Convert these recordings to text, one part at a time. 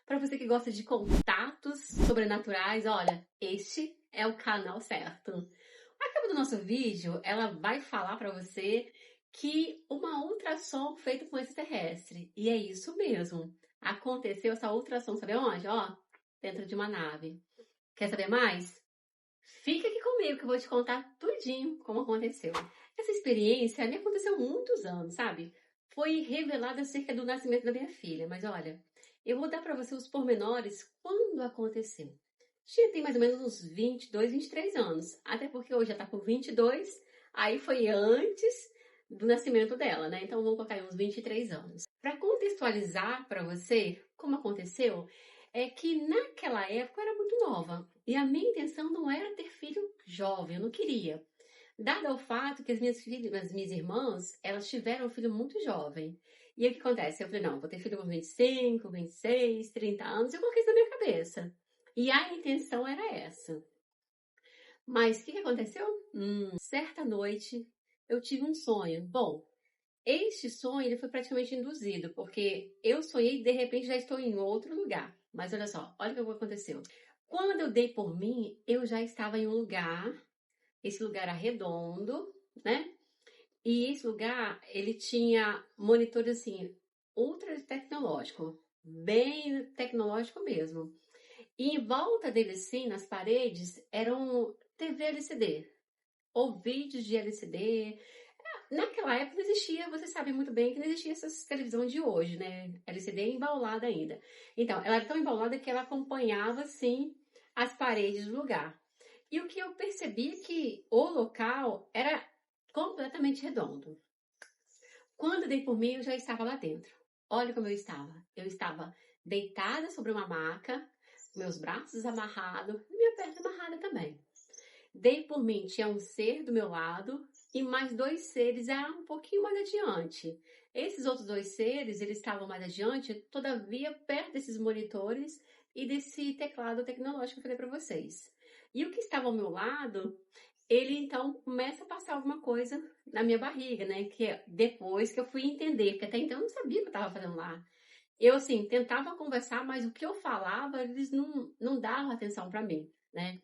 Para você que gosta de contatos sobrenaturais, olha, este é o canal certo. A capa do nosso vídeo, ela vai falar para você que uma ultrassom feita com extraterrestre. E é isso mesmo. Aconteceu essa ultrassom, sabe onde? Ó, dentro de uma nave. Quer saber mais? Fica aqui comigo que eu vou te contar tudinho como aconteceu. Essa experiência me aconteceu há muitos anos, sabe? Foi revelada acerca do nascimento da minha filha, mas olha, eu vou dar para você os pormenores quando aconteceu. Tem mais ou menos uns 22, 23 anos, até porque hoje já tá com 22, aí foi antes do nascimento dela, né? Então vamos colocar aí uns 23 anos. Para contextualizar para você como aconteceu, é que naquela época eu era muito nova e a minha intenção não era ter filho jovem, eu não queria. Dado ao fato que as minhas filhas, as minhas irmãs, elas tiveram um filho muito jovem. E aí o que acontece? Eu falei, não, vou ter filho com 25, 26, 30 anos, eu coloquei isso na minha cabeça. E a intenção era essa. Mas o que aconteceu? Certa noite eu tive um sonho. Bom, este sonho ele foi praticamente induzido, porque eu sonhei e de repente já estou em outro lugar. Mas olha só, olha o que aconteceu. Quando eu dei por mim, eu já estava em um lugar, esse lugar era redondo, né? E esse lugar, ele tinha monitores assim, ultra tecnológico, bem tecnológico mesmo. E em volta dele, assim, nas paredes, eram TV LCD, ou vídeos de LCD. Naquela época não existia, você sabe muito bem que não existia essas televisões de hoje, né? LCD embaulada ainda. Então, ela era tão embaulada que ela acompanhava, assim, as paredes do lugar. E o que eu percebi é que o local era completamente redondo. Quando dei por mim, eu já estava lá dentro. Olha como eu estava. Eu estava deitada sobre uma maca, meus braços amarrados e minha perna amarrada também. Dei por mim, tinha um ser do meu lado e mais dois seres um pouquinho mais adiante. Esses outros dois seres, eles estavam mais adiante, todavia perto desses monitores e desse teclado tecnológico que eu falei para vocês. E o que estava ao meu lado, ele então começa a passar alguma coisa na minha barriga, né? Que é depois que eu fui entender, porque até então eu não sabia o que eu estava fazendo lá. Eu, assim, tentava conversar, mas o que eu falava, eles não davam atenção para mim, né?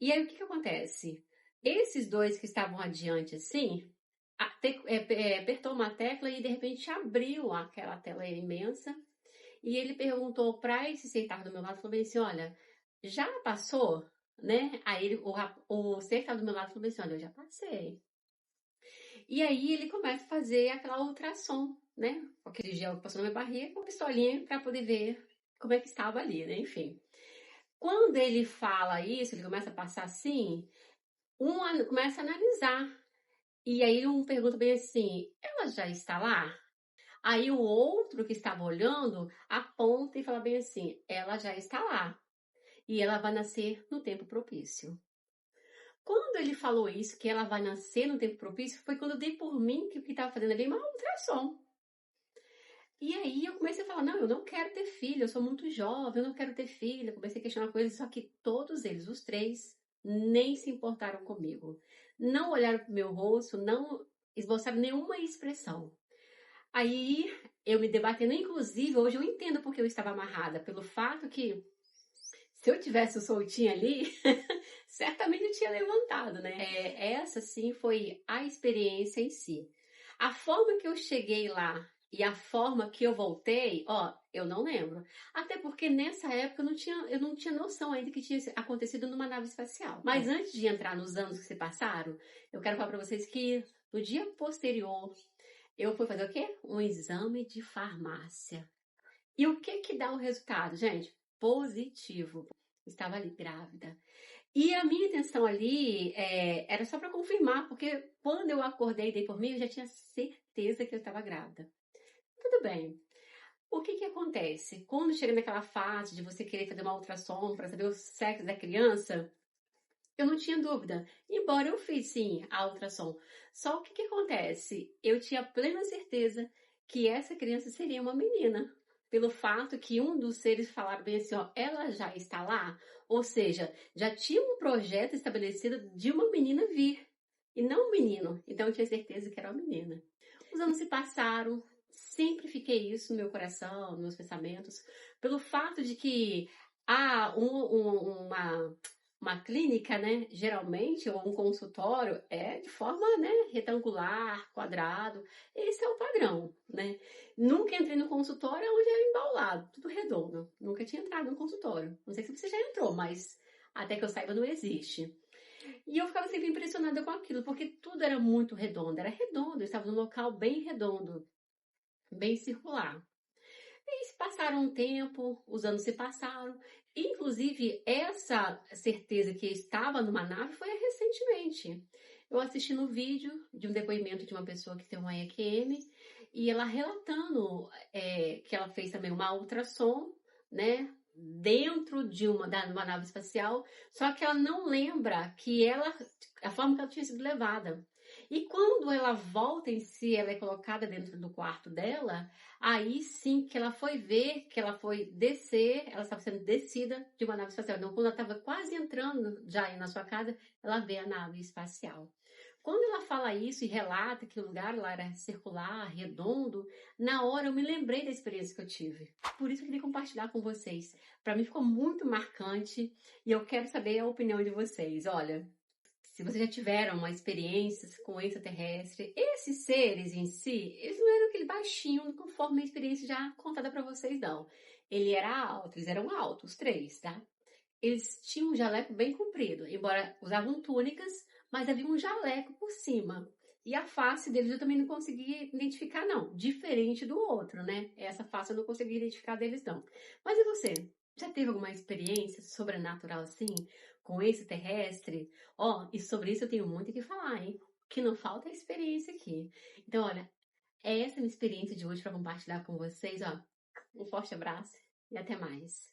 E aí, o que acontece? Esses dois que estavam adiante, assim, apertou uma tecla e, de repente, abriu aquela tela imensa. E ele perguntou para esse sentar do meu lado, falou bem assim, olha, já passou, né? Aí o ser que estava do meu lado falou bem assim, olha, eu já passei. E aí ele começa a fazer aquela ultrassom, né? Com aquele gel que passou na minha barriga, com a pistolinha para poder ver como é que estava ali, né? Enfim. Quando ele fala isso, ele começa a passar assim, começa a analisar. E aí um pergunta bem assim, ela já está lá? Aí o outro que estava olhando aponta e fala bem assim, ela já está lá. E ela vai nascer no tempo propício. Quando ele falou isso, que ela vai nascer no tempo propício, foi quando eu dei por mim que o que estava fazendo ali é uma ultrassom. E aí eu comecei a falar, não, eu não quero ter filho, eu sou muito jovem, eu não quero ter filho. Eu comecei a questionar coisas, só que todos eles, os três, nem se importaram comigo. Não olharam para o meu rosto, não esboçaram nenhuma expressão. Aí eu me debatendo, inclusive, hoje eu entendo porque eu estava amarrada, pelo fato que se eu tivesse soltinha ali, certamente eu tinha levantado, né? Essa sim foi a experiência em si. A forma que eu cheguei lá e a forma que eu voltei, ó, eu não lembro. Até porque nessa época eu não tinha noção ainda que tinha acontecido numa nave espacial. Mas antes de entrar nos anos que se passaram, eu quero falar para vocês que no dia posterior eu fui fazer o quê? Um exame de farmácia. E o que que dá o resultado, gente? Positivo. Estava ali grávida. E a minha intenção ali era só para confirmar, porque quando eu acordei e dei por mim, eu já tinha certeza que eu estava grávida. Tudo bem. O que que acontece? Quando chega naquela fase de você querer fazer uma ultrassom para saber o sexo da criança, eu não tinha dúvida. Embora eu fiz, sim, a ultrassom. Só o que que acontece? Eu tinha plena certeza que essa criança seria uma menina. Pelo fato que um dos seres falaram bem assim, ó, ela já está lá. Ou seja, já tinha um projeto estabelecido de uma menina vir. E não um menino. Então eu tinha certeza que era uma menina. Os anos se passaram, sempre fiquei isso no meu coração, nos meus pensamentos, pelo fato de que uma clínica, né, geralmente, ou um consultório, é de forma, né, retangular, quadrado. Esse é o padrão, né? Nunca entrei no consultório onde era embaulado, tudo redondo. Nunca tinha entrado no consultório. Não sei se você já entrou, mas até que eu saiba não existe. E eu ficava sempre impressionada com aquilo, porque tudo era muito redondo. Era redondo, eu estava num local bem redondo, bem circular. E se passaram um tempo, os anos se passaram. Inclusive, essa certeza que eu estava numa nave foi recentemente. Eu assisti no vídeo de um depoimento de uma pessoa que tem uma EQM e ela relatando que ela fez também uma ultrassom, né? Dentro de uma nave espacial, só que ela não lembra a forma que ela tinha sido levada. E quando ela volta em si, ela é colocada dentro do quarto dela, aí sim que ela foi ver, que ela foi descer, ela estava sendo descida de uma nave espacial. Então, quando ela estava quase entrando já aí na sua casa, ela vê a nave espacial. Quando ela fala isso e relata que o lugar lá era circular, redondo, na hora eu me lembrei da experiência que eu tive. Por isso eu queria compartilhar com vocês. Para mim ficou muito marcante e eu quero saber a opinião de vocês. Olha, se vocês já tiveram uma experiência com extraterrestre, esses seres em si, eles não eram aquele baixinho conforme a experiência já contada para vocês, não. Ele era alto, eles eram altos, os três, tá? Eles tinham um jaleco bem comprido, embora usavam túnicas, mas havia um jaleco por cima. E a face deles eu também não conseguia identificar, não. Diferente do outro, né? Essa face eu não conseguia identificar deles, não. Mas e você? Já teve alguma experiência sobrenatural assim, com esse terrestre? Ó, e sobre isso eu tenho muito o que falar, hein? O que não falta é experiência aqui. Então, olha, essa é a minha experiência de hoje para compartilhar com vocês, ó. Um forte abraço e até mais.